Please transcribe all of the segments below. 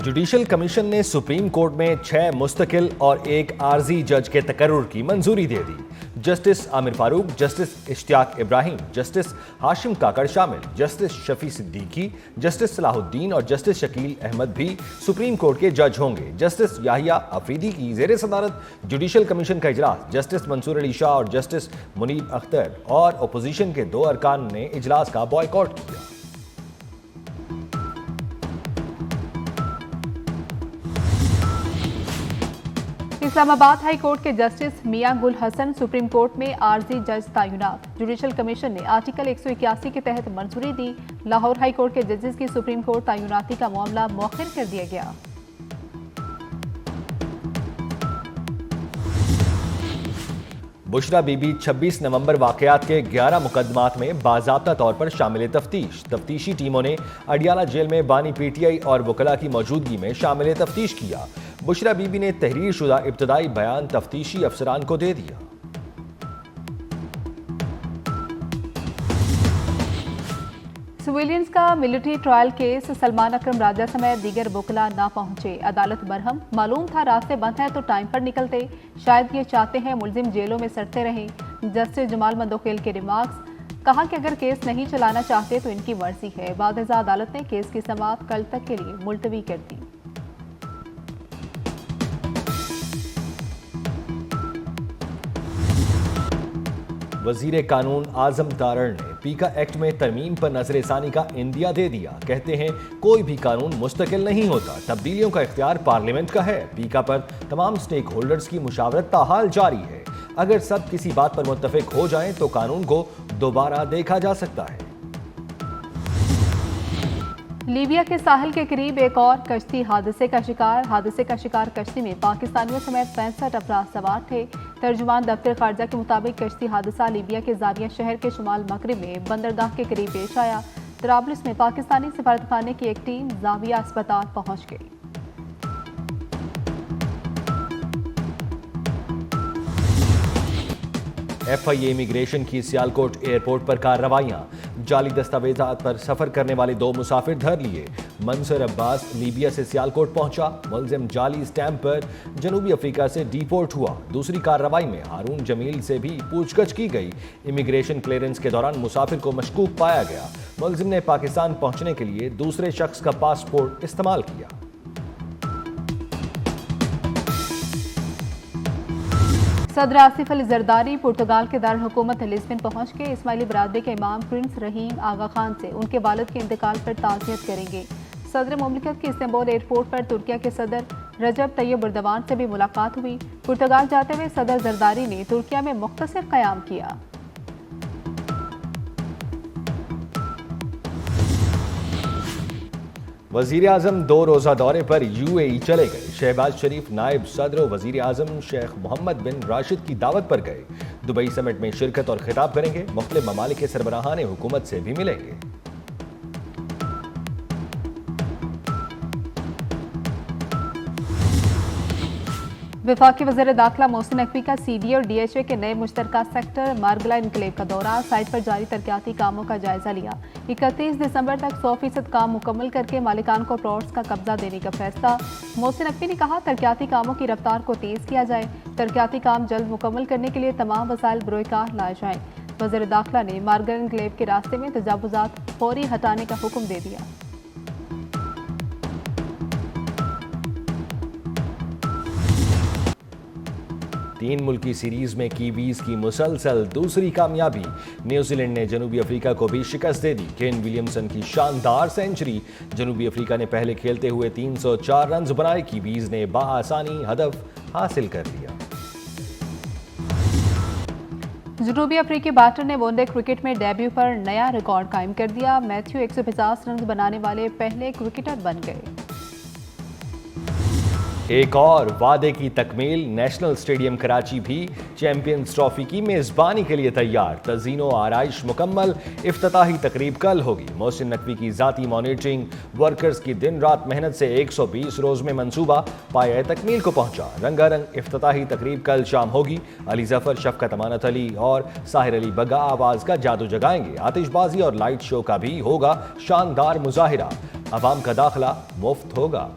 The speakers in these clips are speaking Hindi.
जुडिशल कमीशन ने सुप्रीम कोर्ट में 6 मुस्तकिल और 1 आर्जी जज के तकर्रुर की मंजूरी दे दी। Justice Aamir Farooq, Justice Ishtiaq Ibrahim, Justice Hashim Kakar शामिल, जस्टिस शफी सिद्दीकी, जस्टिस सलाहुद्दीन और जस्टिस शकील अहमद भी सुप्रीम कोर्ट के जज होंगे। जस्टिस याहिया अफरीदी की जेर सदारत जुडिशल कमीशन का इजलास जस्टिस मंसूर अली शाह और जस्टिस मुनीब अख्तर और अपोजिशन के 2 अरकान ने इजलास का बॉयकॉट किया। इस्लामाबाद हाई कोर्ट के जस्टिस मियां गुल हसन सुप्रीम कोर्ट में आर्जी जज तैनात। जुडिशल कमीशन ने आर्टिकल 181 के तहत मंजूरी दी। लाहौर हाई कोर्ट के जजेस की सुप्रीम कोर्ट तैनाती का मामला मौखिर कर दिया गया। बुशरा बीबी 26 नवंबर वाकयात के 11 मुकदमात में बाज़ाब्ता तौर पर शामिल तफ्तीशी टीमों ने अडियाला जेल में बानी पीटीआई और वकला की मौजूदगी में शामिल तफ्तीश किया। बुशरा बीबी ने तहरीर शुदा इब्तदाई बयान तफ्तीशी अफसरान को दे दिया। सिविलियंस का मिलिट्री ट्रायल केस सलमान अकरम राजा समेत दीगर वकला ना पहुंचे। अदालत बरहम, मालूम था रास्ते बंद हैं तो टाइम पर निकलते, शायद ये चाहते हैं मुलजिम जेलों में सड़ते रहें। जस्टिस जमाल मंदोखेल के रिमार्क्स, कहा कि अगर केस नहीं चलाना चाहते तो इनकी मर्जी है। बादशाह अदालत ने केस की समाअत कल तक के लिए मुलतवी कर दी। वजीर कानून आजम तारड़ ने पीका एक्ट में तरमीम पर नजरसानी का इंदिया दे दिया। कहते हैं कोई भी कानून मुस्तकिल नहीं होता, तब्दीलियों का इख्तियार पार्लियामेंट का है। पीका पर तमाम स्टेक होल्डर्स की मुशावरत ताहाल जारी है। अगर सब किसी बात पर मुत्तफिक हो जाएं तो कानून को दोबारा देखा जा सकता है। लीबिया के साहिल के करीब एक और कश्ती हादसे का शिकार कश्ती में पाकिस्तानियों समेत 65 अफराद सवार थे। तर्जुमान दफ्तर खारजा के मुताबिक कश्ती हादसा लीबिया के जारिया शहर के शुमाल मगरिब में बंदरगाह के करीब पेश आया। तराबलस में पाकिस्तानी सफारतखाने की एक टीम जाविया अस्पताल पहुंच गई। FIA इमिग्रेशन की सियालकोट एयरपोर्ट पर कार्रवाइयां, जाली दस्तावेजात पर सफर करने वाले 2 मुसाफिर धर लिए। मंसूर अब्बास लीबिया से सियालकोट पहुंचा, मुलजिम जाली स्टैंप पर जनूबी अफ्रीका से डिपोर्ट हुआ। दूसरी कार्रवाई में हारून जमील से भी पूछगछ की गई। इमिग्रेशन क्लियरेंस के दौरान मुसाफिर को मशकूक पाया गया। मुलजिम ने पाकिस्तान पहुंचने के लिए दूसरे शख्स का पासपोर्ट इस्तेमाल किया। सदर आसिफ अली जरदारी पुर्तगाल के दारुल हुकूमत लिस्बन पहुंच के इस्माइली बरादरी के इमाम प्रिंस रहीम आगा खान से उनके वालिद के इंतकाल पर ताज़ियत करेंगे। सदर मुमलिकत के इस्तांबुल एयरपोर्ट पर तुर्किया के सदर रजब तैयब एर्दोगान से भी मुलाकात हुई। पुर्तगाल जाते हुए सदर जरदारी ने तुर्किया में मुख्तसर क़याम किया। वजीर आजम 2 रोज़ा दौरे पर UAE चले गए। शहबाज शरीफ नायब सदर और वजीर आजम शेख मोहम्मद बिन राशिद की दावत पर गए। दुबई समिट में शिरकत और खिताब करेंगे। मुख्तलिफ ममालिक के सरबराहान हुकूमत से भी मिलेंगे। वफाकी वज़ीर दाखिला मोहसिन नकवी का CDA और DHA के नए मुश्तरका सेक्टर मारगला इनकलेव का दौरा, साइट पर जारी तरक्याती कामों का जायजा लिया। 31 दिसंबर तक 100% काम मुकम्मल करके मालिकान को प्लॉट्स का कब्जा देने का फैसला। मोहसिन नकवी ने कहा तरक्याती कामों की रफ्तार को तेज किया जाए। तरक्याती काम जल्द मुकम्मल करने के लिए तमाम वसाइल बरोकार लाए जाएं। वज़ीर दाखिला ने मारगला इनकलेव के रास्ते में तजावुजात फौरी हटाने का हुक्म दे दिया। तीन मुल्की सीरीज में कीवीज की मुसलसल दूसरी कामयाबी। न्यूजीलैंड ने जनूबी अफ्रीका को भी शिकस्त दे दी। केन विलियमसन की शानदार सेंचुरी। जनूबी अफ्रीका ने पहले खेलते हुए 304 रन बनाए। कीवीज ने बाआसानी हदफ हासिल कर लिया। जनूबी अफ्रीकी बैटर ने वनडे क्रिकेट में डेब्यू पर नया रिकॉर्ड कायम कर दिया। मैथ्यू 150 रन बनाने वाले पहले क्रिकेटर बन गए। एक और वादे की तकमील, नेशनल स्टेडियम कराची भी चैंपियंस ट्रॉफी की मेजबानी के लिए तैयार। तज़ीनो आराइश मुकम्मल। इफ्तिताही तकरीब कल होगी। मोहसिन नकवी की जाती मॉनिटरिंग, वर्कर्स की दिन रात मेहनत से 120 रोज में मंसूबा पाया तकमील को पहुंचा। रंगारंग इफ्तिताही तकरीब कल शाम होगी। अली जफर, शफकत अमानत अली और साहिर अली बग्गा आवाज का जादू जगाएंगे। आतिशबाजी और लाइट शो का भी होगा शानदार मुजाहिरा। अवाम का दाखिला मुफ्त होगा।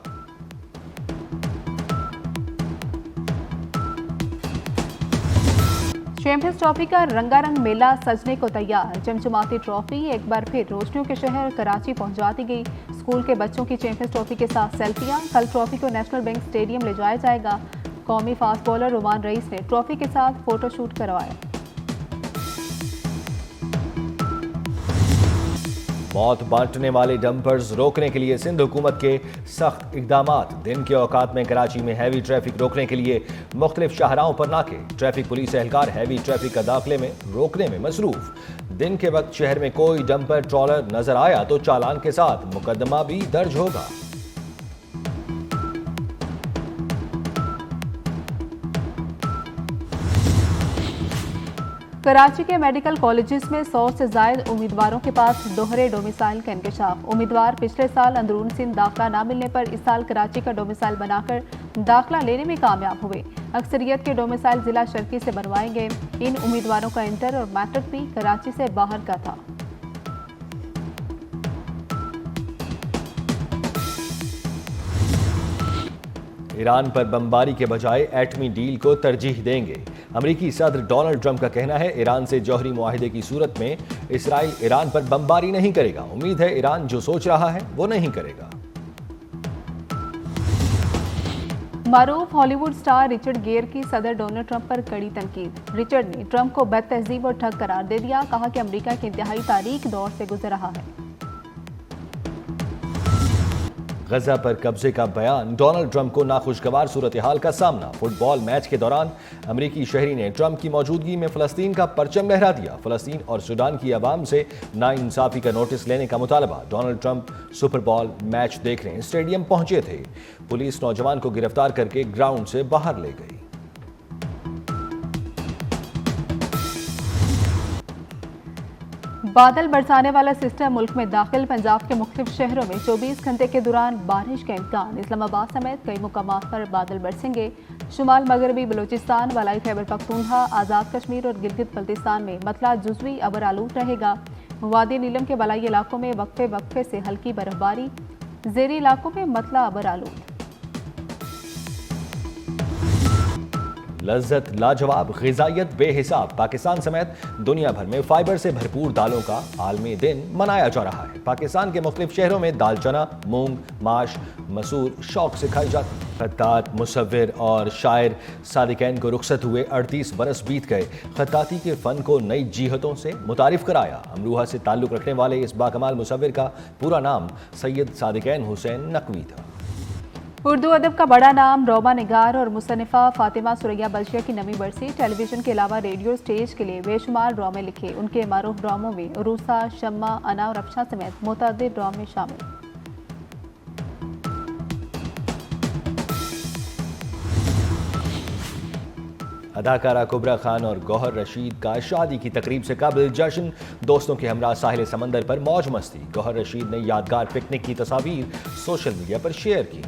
चैंपियंस ट्रॉफी का रंगारंग मेला सजने को तैयार। चमचमाती ट्रॉफी एक बार फिर रोशनियों के शहर कराची पहुंचा दी गई। स्कूल के बच्चों की चैंपियंस ट्रॉफी के साथ सेल्फियां। कल ट्रॉफी को नेशनल बैंक स्टेडियम ले जाया जाएगा। कौमी फास्ट बॉलर रुमान रईस ने ट्रॉफी के साथ फोटोशूट करवाया। मौत बांटने वाले डंपर्स रोकने के लिए सिंध हुकूमत के सख्त इकदामात। दिन के औकात में कराची में हैवी ट्रैफिक रोकने के लिए मुख्तलिफ शाहराहों पर नाके। ट्रैफिक पुलिस एहलकार हैवी ट्रैफिक का दाखिले में रोकने में मसरूफ। दिन के वक्त शहर में कोई डंपर ट्रॉलर नजर आया तो चालान के साथ मुकदमा भी दर्ज होगा। कराची के मेडिकल कॉलेजेस में 100 से ज्यादा उम्मीदवारों के पास दोहरे डोमिसाइल का इंकशाफ। उम्मीदवार पिछले साल अंदरून सिंध दाखिला ना मिलने पर इस साल कराची का डोमिसाइल बनाकर दाखिला लेने में कामयाब हुए। अक्सरियत के डोमिसाइल जिला शर्की से बनवाए गए। इन उम्मीदवारों का इंटर और मैट्रिक भी कराची से बाहर का था। ईरान पर बमबारी के बजाय एटमी डील को तरजीह देंगे। अमेरिकी सदर डोनाल्ड ट्रंप का कहना है ईरान से जौहरी मुआहिदे की सूरत में इसराइल ईरान पर बमबारी नहीं करेगा। उम्मीद है ईरान जो सोच रहा है वो नहीं करेगा। मारूफ हॉलीवुड स्टार रिचर्ड गियर की सदर डोनाल्ड ट्रंप पर कड़ी तनकीद। रिचर्ड ने ट्रंप को बदतहजीब और ठग करार दे दिया। कहा कि अमेरिका के इंतहाई तारीख दौर से गुजर रहा है। गजा पर कब्जे का बयान। डोनाल्ड ट्रंप को नाखुशगवार सूरत हाल का सामना। फुटबॉल मैच के दौरान अमेरिकी शहरी ने ट्रंप की मौजूदगी में फलस्तीन का परचम लहरा दिया। फलस्तीन और सूडान की आवाम से नाइंसाफी का नोटिस लेने का मुतालबा। Donald Trump super ball match देखने स्टेडियम पहुंचे थे। पुलिस नौजवान को गिरफ्तार करके ग्राउंड से बाहर ले गई। बादल बरसाने वाला सिस्टम मुल्क में दाखिल। पंजाब के मुख्तलिफ शहरों में 24 घंटे के दौरान बारिश का इम्कान। इस्लामाबाद समेत कई मुकामात पर बादल बरसेंगे। शुमाल मगरबी बलूचिस्तान, वलाई खैबर पख्तूनख्वा, आज़ाद कश्मीर और गिलगित बल्तिस्तान में मतला जुज़वी अबर आलूद रहेगा। वादी नीलम के वलाई इलाकों में वक्फे वक्फे से हल्की बर्फबारी। ज़ेरी इलाकों में मतला अबर आलूद। लज्जत लाजवाब, ग़िज़ाइयत बेहिसाब। पाकिस्तान समेत दुनिया भर में फाइबर से भरपूर दालों का आलमी दिन मनाया जा रहा है। पाकिस्तान के मुख्तलिफ शहरों में दाल चना, मूंग, माश, मसूर शौक से खाई जाती है। खत्तात, मुसव्विर और शायर सादिकैन को रुखसत हुए 38 बरस बीत गए। खत्ताती के फ़न को नई जीहतों से मुतारिफ कराया। अमरूहा से ताल्लुक़ रखने वाले इस बाकमाल मुसव्विर का पूरा नाम सैयद सादिकैन हुसैन नकवी था। उर्दू अदब का बड़ा नाम रोमा निगार और मुसन्निफा फातिमा सुरैया बल्शिया की नवी बरसी। टेलीविज़न के अलावा रेडियो स्टेज के लिए बेशुमार ड्रामे लिखे। उनके मारूफ ड्रामों में उरूसा, शम्मा, अना और अफशा समेत मुतअद्दिद ड्रामे शामिल। अदाकारा कुबरा खान और गौहर रशीद का शादी की तकरीब से काबिल जश्न। दोस्तों के हमरा साहिल समंदर पर मौज मस्ती। गौहर रशीद ने यादगार पिकनिक की तस्वीर सोशल मीडिया पर शेयर की।